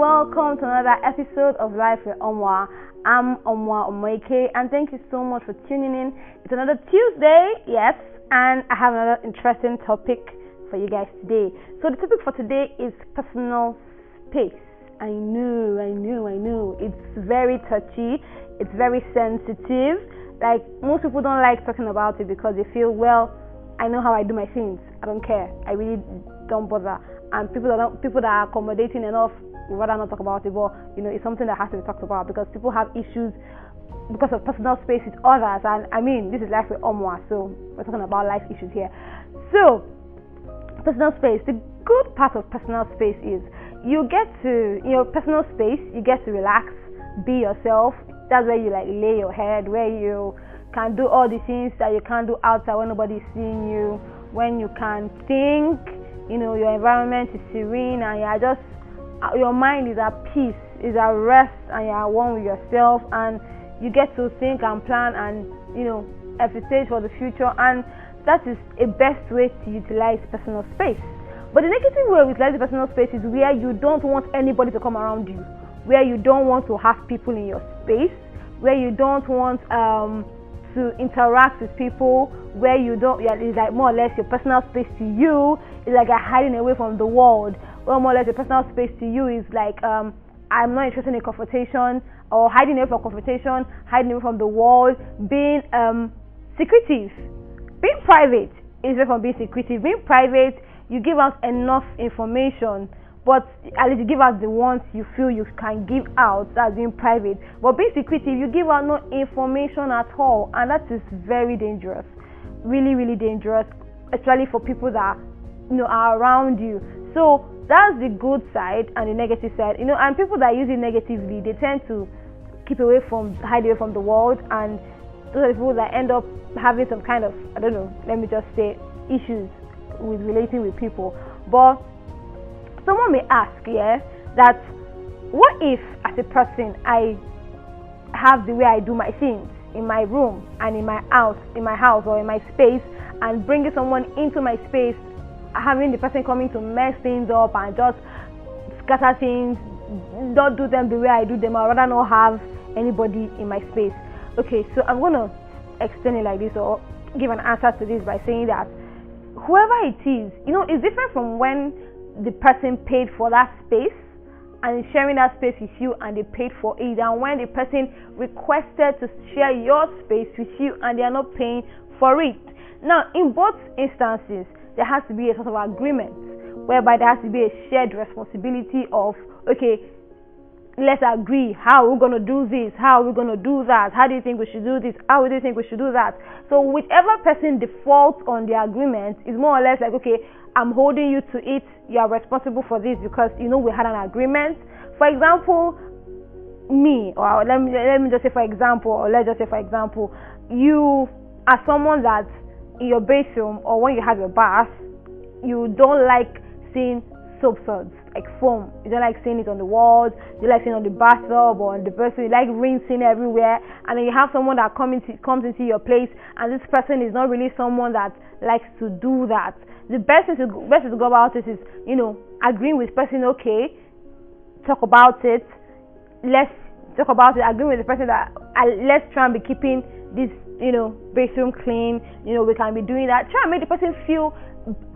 welcome to another episode of Life with Omwa. I'm Omwa Omoike, and thank you so much for tuning in. It's another Tuesday, yes, and I have another interesting topic for you guys today. So the topic for today is personal space. I know. It's very touchy. It's very sensitive. Like, most people don't like talking about it because they feel, well, I know how I do my things. I don't care. I really don't bother. And people that are accommodating enough would rather not talk about it. But it's something that has to be talked about because people have issues because of personal space with others. And I mean, this is Life with Omwa, so we're talking about life issues here. So, personal space. The good part of personal space is you get to, personal space. You get to relax, be yourself. That's where you lay your head, where you can do all the things that you can't do outside when nobody's seeing you, when you can think, your environment is serene and your mind is at peace, is at rest, and you are one with yourself, and you get to think and plan and, envisage for the future, and that is a best way to utilize personal space. But the negative way of utilizing personal space is where you don't want anybody to come around you, where you don't want to have people in your space, where you don't want to interact with people, where you don't, it's like more or less your personal space to you is like a hiding away from the world. Or more or less your personal space to you is like I'm not interested in confrontation, or hiding away from confrontation, hiding away from the world, being secretive. Being private is different from being secretive. Being private, you give out enough information, but at least you give out the ones you feel you can give out. That's being private. But being secretive, you give out no information at all, and that is very dangerous. Really, really dangerous, especially for people that are around you. So that's the good side and the negative side. And people that use it negatively, they tend to hide away from the world, and those are the people that end up having some kind of, issues with relating with people. But someone may ask, that what if as a person I have the way I do my things in my room and in my house or in my space, and bringing someone into my space, having the person coming to mess things up and just scatter things, not do them the way I do them, I'd rather not have anybody in my space. Okay, so I'm going to explain it like this, or give an answer to this by saying that whoever it is, it's different from when the person paid for that space and is sharing that space with you and they paid for it, and when the person requested to share your space with you and they are not paying for it. Now, in both instances, there has to be a sort of agreement whereby there has to be a shared responsibility of, okay, let's agree, how are we going to do this, how are we going to do that, how do you think we should do this, how do you think we should do that. So whichever person defaults on the agreement is more or less like, okay, I'm holding you to it, you are responsible for this because we had an agreement. For example, me, or let me just say for example, you are someone that in your bathroom or when you have your bath, you don't like seeing soap suds, like foam. You don't like seeing it on the walls, you like seeing it on the bathtub or on the person, you like rinsing everywhere, and then you have someone that comes into your place, and this person is not really someone that likes to do that. The best way to go about it is, agreeing with the person, okay, talk about it, let's talk about it, agreeing with the person that let's try and be keeping this, bathroom clean, we can be doing that. Try and make the person feel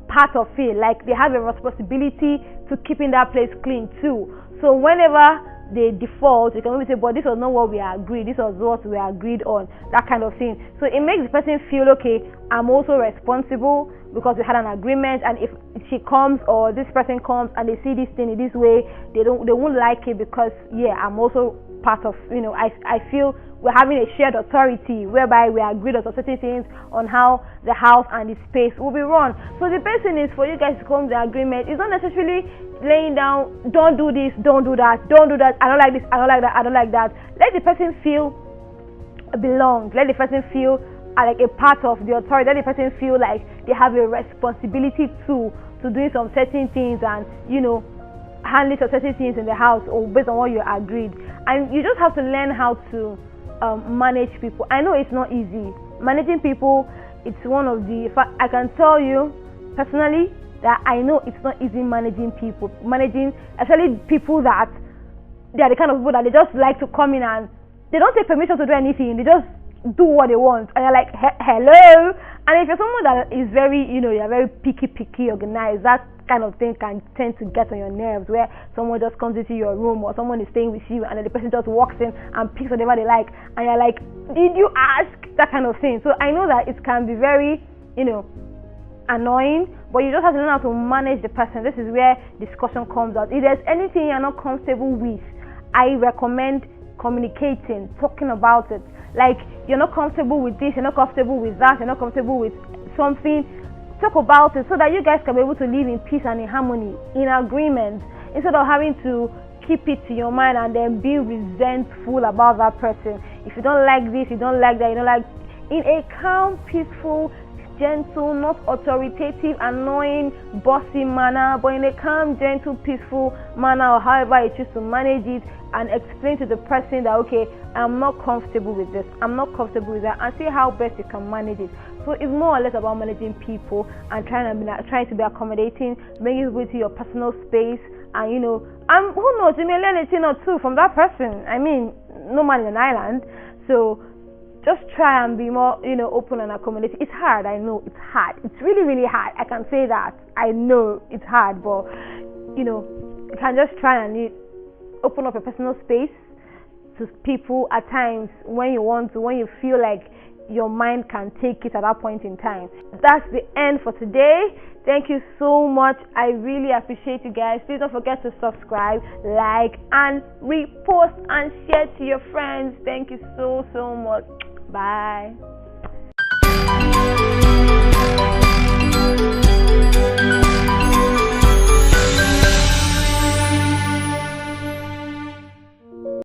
part of it, like they have a responsibility to keeping that place clean too. So whenever they default, you can only say, but this was not what we agreed, this was what we agreed on, that kind of thing. So it makes the person feel, okay, I'm also responsible because we had an agreement, and if she comes or this person comes and they see this thing in this way, they won't like it because I'm also part of, I feel we're having a shared authority whereby we agreed on certain things on how the house and the space will be run. So the best thing is for you guys to come to the agreement. It's not necessarily laying down, don't do this, don't do that, I don't like this, I don't like that, I don't like that. Let the person feel belonged. Let the person feel like a part of the authority. Let the person feel like they have a responsibility to doing some certain things and handling some certain things in the house or based on what you agreed. And you just have to learn how to manage people. I know it's not easy. Managing people, it's one of the, I can tell you personally that I know it's not easy managing people, especially people that they are the kind of people that they just like to come in and they don't take permission to do anything. They just do what they want, and you're like, hello. And if you're someone that is very, you're very picky, organized, that kind of thing can tend to get on your nerves, where someone just comes into your room or someone is staying with you and then the person just walks in and picks whatever they like, and you're like, did you ask? That kind of thing. So I know that it can be very, annoying, but you just have to learn how to manage the person. This is where discussion comes out. If there's anything you're not comfortable with, I recommend communicating, talking about it. Like, you're not comfortable with this, you're not comfortable with that, you're not comfortable with something, talk about it so that you guys can be able to live in peace and in harmony, in agreement, instead of having to keep it to your mind and then be resentful about that person. If you don't like this, you don't like that, you don't like, in a calm, peaceful, gentle, not authoritative, annoying, bossy manner, but in a calm, gentle, peaceful manner, or however you choose to manage it, and explain to the person that, okay, I'm not comfortable with this, I'm not comfortable with that, and see how best you can manage it. So it's more or less about managing people and trying to be accommodating, bringing people to your personal space, and who knows, you may learn a thing or two from that person. I mean, no man in an island. So just try and be more, open and accommodating. It's hard, I know, it's hard. It's really, really hard. I can say that. I know it's hard, but, you can just try and open up a personal space to people at times when you want to, when you feel like your mind can take it at that point in time. That's the end for today. Thank you so much. I really appreciate you guys. Please don't forget to subscribe, like, and repost and share to your friends. Thank you so much. Bye.